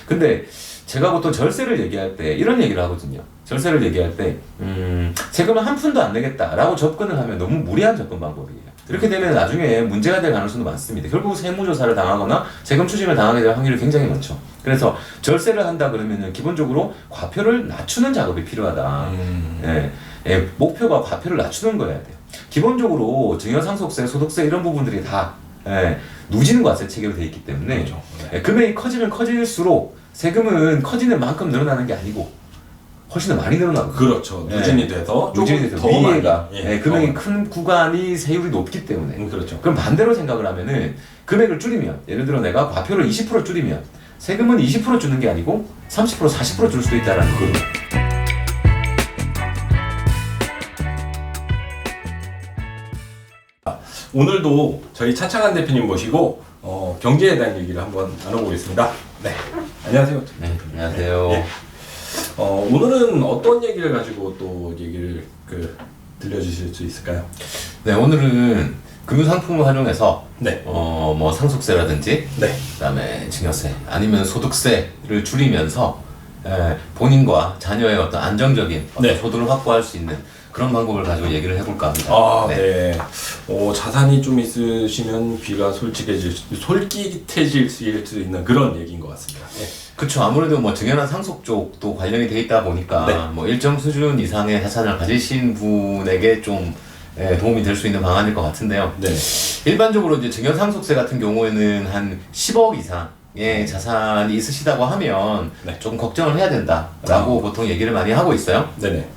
근데 제가 보통 절세를 얘기할 때 이런 얘기를 하거든요. 절세를 얘기할 때 세금을 한 푼도 안 내겠다라고 접근을 하면 너무 무리한 접근 방법이에요. 이렇게 되면 나중에 문제가 될 가능성도 많습니다. 결국 세무조사를 당하거나 세금 추징을 당하게 될 확률이 굉장히 많죠. 그래서 절세를 한다 그러면은 기본적으로 과표를 낮추는 작업이 필요하다. 목표가 과표를 낮추는 거여야 돼요. 기본적으로 증여상속세, 소득세 이런 부분들이 다 누진과세 체계로 되어 있기 때문에 그렇죠. 금액이 커지면 커질수록 세금은 커지는 만큼 늘어나는 게 아니고 훨씬 더 많이 늘어나고 그렇죠. 누진이 돼서 누진이 조금 돼서 더 많이. 위에가 금액이 더 큰 구간이 세율이 높기 때문에 그렇죠. 그럼 반대로 생각을 하면은 금액을 줄이면 예를 들어 내가 과표를 20% 줄이면 세금은 20% 주는 게 아니고 30% 40% 줄 수도 있다라는 거예요. 오늘도 저희 차창한 대표님 모시고 경제에 대한 얘기를 한번 나눠보겠습니다. 네, 안녕하세요. 네, 안녕하세요. 예. 오늘은 어떤 얘기를 가지고 또 얘기를 들려주실 수 있을까요? 네, 오늘은 금융상품을 활용해서 네. 뭐 상속세라든지 네. 그다음에 증여세 아니면 소득세를 줄이면서 본인과 자녀의 어떤 안정적인 어떤 네. 소득을 확보할 수 있는 그런 방법을 가지고 얘기를 해볼까 합니다. 네. 자산이 좀 있으시면 귀가 솔깃해질 수 있는 그런 얘기인 것 같습니다. 네. 그렇죠. 아무래도 뭐 증여나 상속 쪽도 관련이 돼 있다 보니까 네. 뭐 일정 수준 이상의 자산을 가지신 분에게 좀 도움이 될 수 있는 방안일 것 같은데요. 네. 일반적으로 이제 증여상속세 같은 경우에는 한 10억 이상의 자산이 있으시다고 하면 네. 조금 걱정을 해야 된다라고 보통 얘기를 많이 하고 있어요. 네네.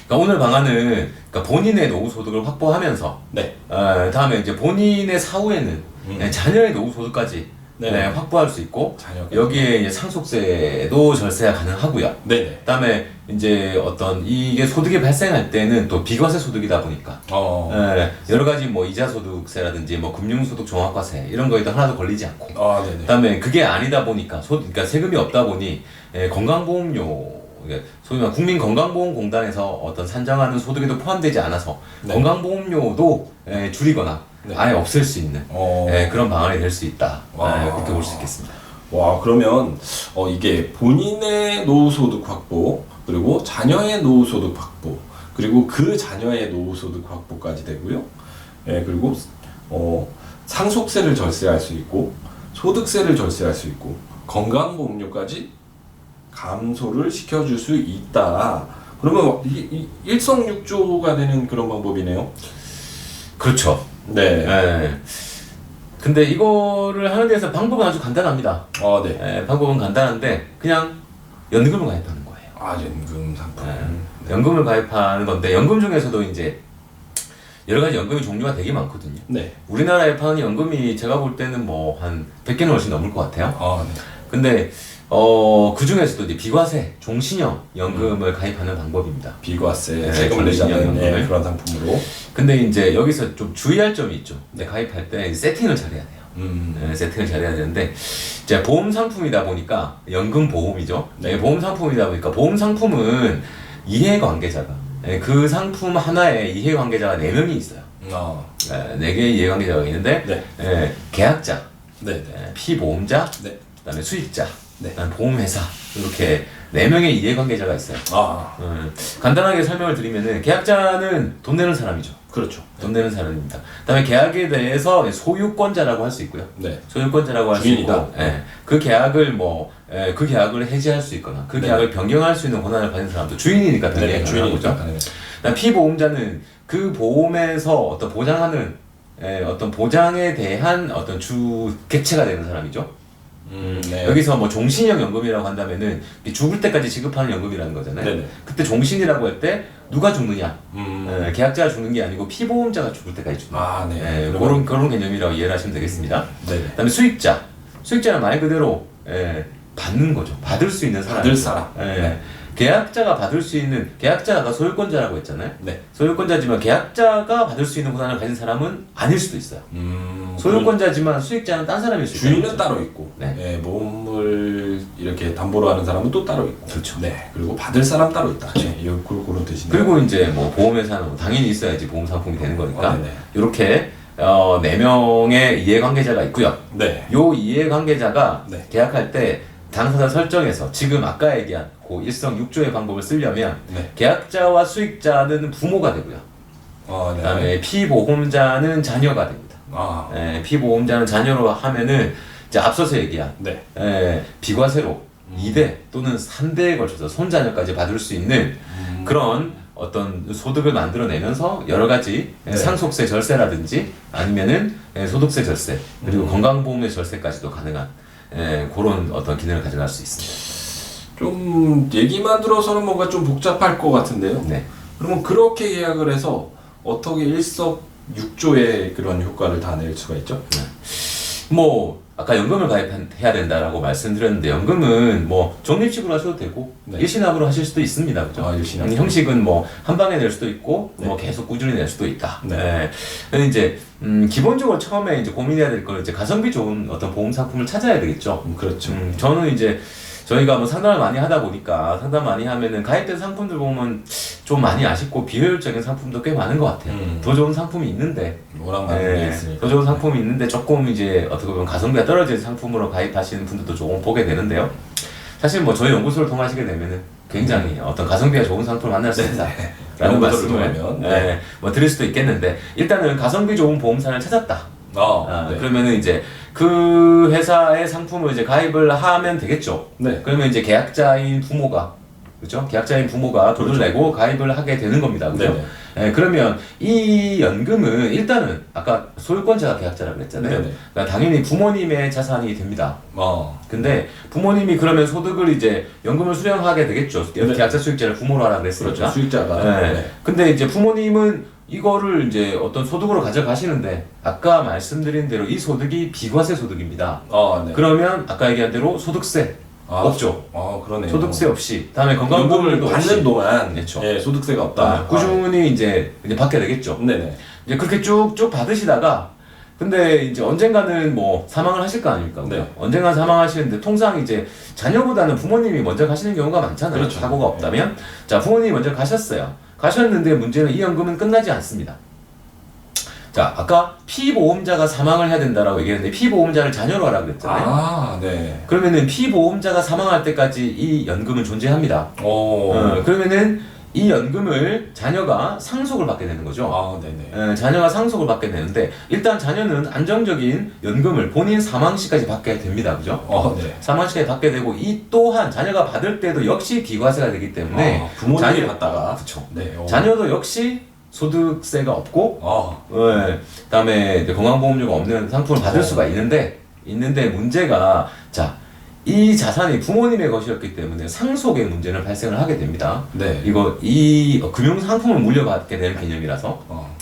그러니까 오늘 방안은 그러니까 본인의 노후 소득을 확보하면서 네. 다음에 이제 본인의 사후에는 자녀의 노후 소득까지 네. 확보할 수 있고 자녀가. 여기에 이제 상속세도 절세가 가능하고요. 네네. 그다음에 이제 어떤 이게 소득이 발생할 때는 또 비과세 소득이다 보니까 여러 가지 뭐 이자 소득세라든지 뭐 금융 소득 종합과세 이런 거에도 하나도 걸리지 않고 네네. 그다음에 그게 아니다 보니까 그러니까 세금이 없다 보니 건강보험료 소위 말해 국민건강보험공단에서 어떤 산정하는 소득에도 포함되지 않아서 네. 건강보험료도 줄이거나 네. 아예 없앨 수 있는 그런 방안이 될 수 있다. 와. 그렇게 볼 수 있겠습니다. 와, 그러면 이게 본인의 노후소득 확보, 그리고 자녀의 노후소득 확보, 그리고 그 자녀의 노후소득 확보까지 되고요. 그리고 상속세를 절세할 수 있고, 소득세를 절세할 수 있고, 건강보험료까지 감소를 시켜줄 수 있다. 그러면 일석육조가 되는 그런 방법이네요. 그렇죠. 네. 근데 이거를 하는 데서 방법은 아주 간단합니다. 네. 방법은 간단한데 그냥 연금을 가입하는 거예요. 연금 상품. 연금을 가입하는 건데 연금 중에서도 이제 여러 가지 연금이 종류가 되게 많거든요. 네. 우리나라에 파는 연금이 제가 볼 때는 뭐 한 100개는 훨씬 넘을 것 같아요. 네. 근데 그 중에서도 이제 비과세 종신형 연금을 가입하는 방법입니다. 비과세 세금을 내지 않는 그런 상품으로. 근데 이제 여기서 좀 주의할 점이 있죠. 가입할 때 세팅을 잘해야 돼요. 세팅을 잘해야 되는데 이제 보험 상품이다 보니까 연금 보험이죠. 보험 상품이다 보니까 보험 상품은 이해관계자가 그 상품 하나에 이해관계자가 4명이 있어요. 4개의 이해관계자가 있는데 계약자, 피보험자, 그다음에 수익자, 그다음에 보험회사 이렇게 4명의 이해관계자가 있어요. 간단하게 설명을 드리면은 계약자는 돈 내는 사람이죠. 그렇죠. 돈 내는 사람입니다. 그다음에 계약에 대해서 소유권자라고 할 수 있고요. 소유권자라고 할 수 있고, 그 계약을 그 계약을 해지할 수 있거나 그 계약을 변경할 수 있는 권한을 가진 사람도 주인이니까 주인인 거죠. 그다음 피보험자는 그 보험에서 어떤 보장하는 어떤 보장에 대한 어떤 주 객체가 되는 사람이죠. 여기서 뭐 종신형 연금이라고 한다면은 죽을 때까지 지급하는 연금이라는 거잖아요. 그때 종신이라고 할 때 누가 죽느냐, 계약자가 죽는 게 아니고 피보험자가 죽을 때까지 죽는 그런 개념이라고 이해를 하시면 되겠습니다. 그다음에 수익자는 말 그대로 받는 거죠. 받을 수 있는 사람. 받을 사람. 계약자가 받을 수 있는 계약자가 소유권자라고 했잖아요. 소유권자지만 계약자가 받을 수 있는 권한을 가진 사람은 아닐 수도 있어요. 소유권자지만 수익자는 딴 사람일 수 있어요. 주인은 따로 있고, 보험을 이렇게 담보로 하는 사람은 또 따로 있고, 그렇죠. 그리고 받을 사람 따로 있다. 그런 뜻이네요. 그리고 이제 뭐 보험회사는 당연히 있어야지 보험 상품이 되는 거니까 이렇게 4명의 이해관계자가 있고요. 요 이해관계자가 계약할 때 당사자 설정에서 지금 아까 얘기한 그 일성육조의 방법을 쓰려면 네. 계약자와 수익자는 부모가 되고요. 네. 그다음에 피보험자는 자녀가 됩니다. 피보험자는 자녀로 하면은 이제 앞서서 얘기한 네. 비과세로 2대 또는 3대에 걸쳐서 손자녀까지 받을 수 있는 그런 어떤 소득을 만들어내면서 여러 가지 네. 상속세 절세라든지 아니면은 소득세 절세 그리고 건강보험의 절세까지도 가능한 그런 어떤 기능을 가져갈 수 있습니다. 좀 얘기만 들어서는 뭔가 좀 복잡할 것 같은데요. 네. 그러면 그렇게 계약을 해서 어떻게 일석육조의 그런 효과를 다 낼 수가 있죠? 뭐 아까 연금을 가입해야 된다라고 말씀드렸는데 연금은 뭐 적립식으로 하셔도 되고 네. 일시납으로 하실 수도 있습니다. 그죠? 일시납. 형식은 뭐 한 방에 낼 수도 있고 네. 뭐 계속 꾸준히 낼 수도 있다. 네. 근데 이제 기본적으로 처음에 이제 고민해야 될 거는 이제 가성비 좋은 어떤 보험 상품을 찾아야 되겠죠. 그렇죠. 저는 이제 저희가 뭐 상담을 많이 하다 보니까 상담 많이 하면은 가입된 상품들 보면 좀 많이 아쉽고 비효율적인 상품도 꽤 많은 것 같아요. 더 좋은 상품이 있는데 워낙 많은 게 있으니까. 더 좋은 상품이 있는데 조금 이제 어떻게 보면 가성비가 떨어진 상품으로 가입하시는 분들도 조금 보게 되는데요. 사실 뭐 저희 연구소를 통하시게 되면은 굉장히 어떤 가성비가 좋은 상품을 만날 수 있다. 라는 말씀을 뭐 드릴 수도 있겠는데 일단은 가성비 좋은 보험사를 찾았다. 네. 그러면은 이제 그 회사의 상품을 이제 가입을 하면 되겠죠. 네. 그러면 이제 계약자인 부모가 그렇죠? 계약자인 부모가 돈을 그렇죠. 내고 가입을 하게 되는 겁니다. 그렇죠? 그러면 이 연금은 일단은 아까 소유권자가 계약자라고 했잖아요. 그러니까 당연히 부모님의 자산이 됩니다. 근데 부모님이 그러면 소득을 이제 연금을 수령하게 되겠죠. 계약자 수익자를 부모로 하라 그랬으니까. 그렇죠. 수익자가. 근데 이제 부모님은 이거를 이제 어떤 소득으로 가져가시는데 아까 말씀드린 대로 이 소득이 비과세 소득입니다. 그러면 아까 얘기한 대로 소득세 없죠. 그러네요. 소득세 없이 다음에 건강보험료도 받는 동안 그렇죠. 소득세가 없다. 꾸준히 이제 받게 되겠죠. 네네. 이제 그렇게 쭉쭉 받으시다가 근데 이제 언젠가는 뭐 사망을 하실 거 아닙니까? 네. 언젠가 사망하시는데 통상 이제 자녀보다는 부모님이 먼저 가시는 경우가 많잖아요. 그렇죠. 사고가 없다면 자 부모님이 먼저 가셨어요. 가셨는데 문제는 이 연금은 끝나지 않습니다. 자 아까 피보험자가 사망을 해야 된다라고 얘기했는데 피보험자를 자녀로 하라 그랬잖아요. 네. 그러면은 피보험자가 사망할 때까지 이 연금은 존재합니다. 그러면은 이 연금을 자녀가 상속을 받게 되는 거죠. 네네. 자녀가 상속을 받게 되는데 일단 자녀는 안정적인 연금을 본인 사망 시까지 받게 됩니다. 그죠? 네. 사망 시까지 받게 되고 이 또한 자녀가 받을 때도 역시 비과세가 되기 때문에 부모님이 받다가 그렇죠. 네. 자녀도 역시 소득세가 없고 그다음에 이제 건강보험료가 없는 상품을 받을 수가 있는데 문제가 이 자산이 부모님의 것이었기 때문에 상속의 문제는 발생을 하게 됩니다. 네. 이 금융 상품을 물려받게 되는 개념이라서.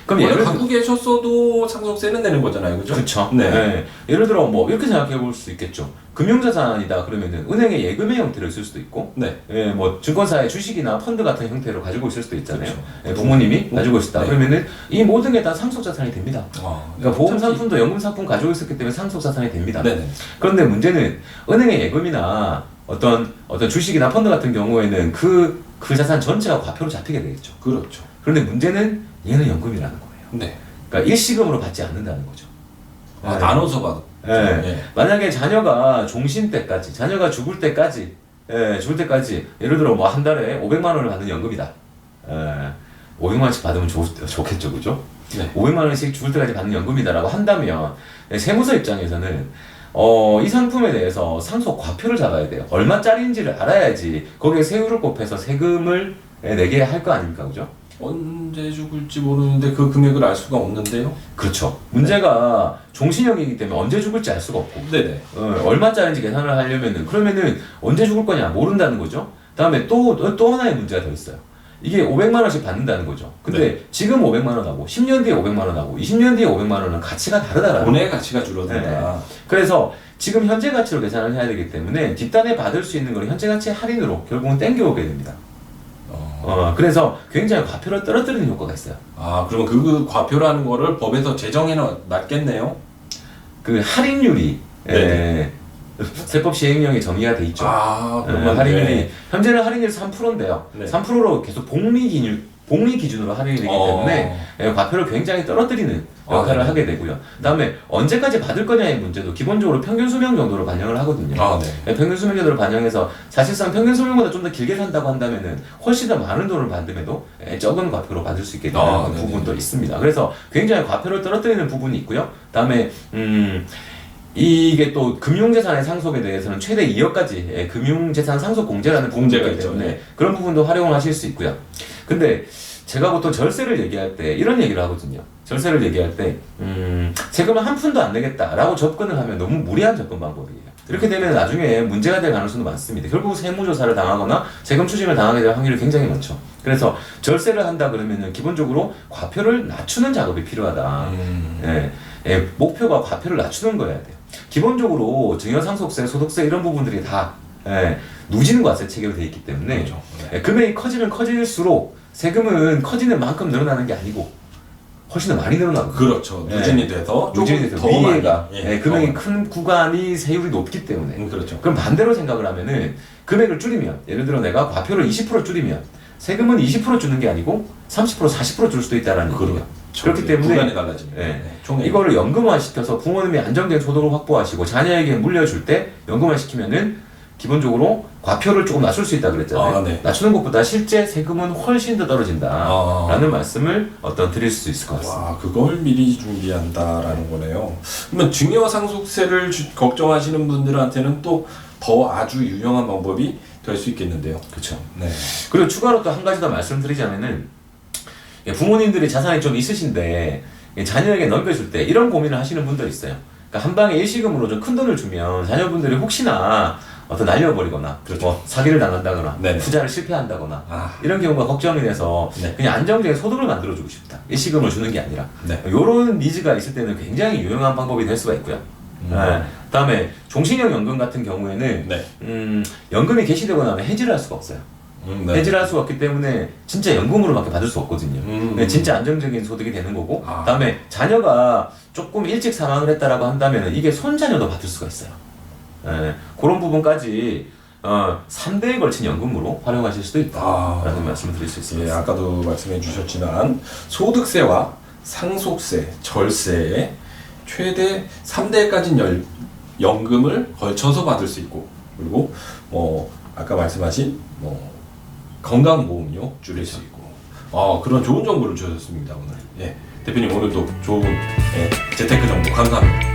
그럼 예를 갖고 계셨어도 상속세는 내는 거잖아요, 그죠? 그렇죠. 네. 예를 들어 뭐 이렇게 생각해 볼 수 있겠죠. 금융자산이다 그러면은 은행의 예금의 형태로 있을 수도 있고, 뭐 증권사의 주식이나 펀드 같은 형태로 가지고 있을 수도 있잖아요. 부모님이 가지고 있었다. 그러면은 이 모든 게 다 상속자산이 됩니다. 그러니까 보험 상품도 연금 상품 가지고 있었기 때문에 상속자산이 됩니다. 그런데 문제는 은행의 예금이나 어떤 주식이나 펀드 같은 경우에는 그 자산 전체가 과표로 잡히게 되겠죠. 그렇죠. 그런데 문제는 얘는 연금이라는 거예요. 그러니까 일시금으로 받지 않는다는 거죠. 나눠서 받아. 만약에 자녀가 종신 때까지, 자녀가 죽을 때까지 예를 들어 뭐 한 달에 500만 원을 받는 연금이다. 500만 원씩 받으면 좋겠죠, 그죠? 500만 원씩 죽을 때까지 받는 연금이다라고 한다면 세무서 입장에서는 이 상품에 대해서 상속 과표를 잡아야 돼요. 얼마짜리인지를 알아야지 거기에 세율을 곱해서 세금을 내게 할 거 아닙니까, 그죠? 언제 죽을지 모르는데 그 금액을 알 수가 없는데요? 그렇죠. 문제가 종신형이기 때문에 언제 죽을지 알 수가 없고 얼마짜리인지 계산을 하려면은 그러면은 언제 죽을 거냐 모른다는 거죠. 다음에 또 하나의 문제가 더 있어요. 이게 500만 원씩 받는다는 거죠. 근데 지금 500만 원하고 10년 뒤에 500만 원하고 20년 뒤에 500만 원은 가치가 다르다라는 돈의 가치가 줄어든다. 그래서 지금 현재 가치로 계산을 해야 되기 때문에 뒷단에 받을 수 있는 걸 현재 가치 할인으로 결국은 땡겨오게 됩니다. 그래서 굉장히 과표를 떨어뜨리는 효과가 있어요. 그러면 그 과표라는 거를 법에서 제정해 놨겠네요? 그 할인율이 세법 시행령에 정의가 돼 있죠. 그러면 할인율이 현재는 할인율 3%인데요. 3%로 계속 복리 복리 기준으로 할인이 되기 때문에 과표를 굉장히 떨어뜨리는 역할을 하게 되고요. 그다음에 언제까지 받을 거냐의 문제도 기본적으로 평균 수명 정도로 반영을 하거든요. 평균 수명 정도로 반영해서 사실상 평균 수명보다 좀 더 길게 산다고 한다면은 훨씬 더 많은 돈을 받음에도 적은 과표로 받을 수 있게 되는 부분도 있습니다. 그래서 굉장히 과표를 떨어뜨리는 부분이 있고요. 그다음에 이게 또 금융재산의 상속에 대해서는 최대 2억까지 금융재산 상속 공제라는 부분이 있기 때문에 그런 부분도 활용을 하실 수 있고요. 근데 제가 보통 절세를 얘기할 때 이런 얘기를 하거든요. 절세를 얘기할 때 세금을 한 푼도 안 내겠다라고 접근을 하면 너무 무리한 접근 방법이에요. 이렇게 되면 나중에 문제가 될 가능성도 많습니다. 결국 세무조사를 당하거나 세금 추징을 당하게 될 확률이 굉장히 많죠. 그래서 절세를 한다 그러면은 기본적으로 과표를 낮추는 작업이 필요하다. 목표가 과표를 낮추는 거여야 돼요. 기본적으로 증여상속세, 소득세 이런 부분들이 다 누진과세 체계로 되어 있기 때문에 금액이 커지면 커질수록 세금은 커지는 만큼 늘어나는 게 아니고 훨씬 더 많이 늘어나거든요. 그렇죠. 누진이 돼서 조금 더 위에가 금액이 큰 구간이 세율이 높기 때문에 그렇죠. 그럼 반대로 생각을 하면은 금액을 줄이면 예를 들어 내가 과표를 20% 줄이면 세금은 20% 주는 게 아니고 30% 40% 줄 수도 있다라는 얘기예요. 그렇기 때문에 구간이 달라집니다. 이거를 연금화 시켜서 부모님이 안정된 소득을 확보하시고 자녀에게 물려줄 때 연금화 시키면은 기본적으로 과표를 조금 낮출 수 있다 그랬잖아요. 낮추는 것보다 실제 세금은 훨씬 더 떨어진다라는 말씀을 드릴 수 있을 것 같습니다. 와, 그걸 미리 준비한다라는 거네요. 그러면 증여상속세를 걱정하시는 분들한테는 또 더 아주 유용한 방법이 될 수 있겠는데요. 그렇죠. 그리고 추가로 또 한 가지 더 말씀드리자면은 부모님들이 자산이 좀 있으신데 자녀에게 넘겨줄 때 이런 고민을 하시는 분들 있어요. 그러니까 한 방에 일시금으로 좀 큰 돈을 주면 자녀분들이 혹시나 날려버리거나 뭐 사기를 당한다거나 투자를 실패한다거나 이런 경우가 걱정이 돼서 그냥 안정적인 소득을 만들어주고 싶다. 일시금을 주는 게 아니라 이런 니즈가 있을 때는 굉장히 유용한 방법이 될 수가 있고요. 그다음에 종신형 연금 같은 경우에는 연금이 개시되고 나면 해지를 할 수가 없어요. 해지를 할 수가 없기 때문에 진짜 연금으로밖에 받을 수 없거든요. 진짜 안정적인 소득이 되는 거고 그다음에 자녀가 조금 일찍 사망을 했다라고 한다면 이게 손자녀도 받을 수가 있어요. 그런 부분까지 3대에 걸친 연금으로 활용하실 수도 있다라는 말씀을 드릴 수 있습니다. 아까도 말씀해 주셨지만 소득세와 상속세, 절세에 최대 3대까지 연금을 걸쳐서 받을 수 있고 그리고 아까 말씀하신 건강보험료 줄일 수 있고 그런 좋은 정보를 주셨습니다 오늘. 대표님 오늘도 좋은 재테크 정보 감사합니다.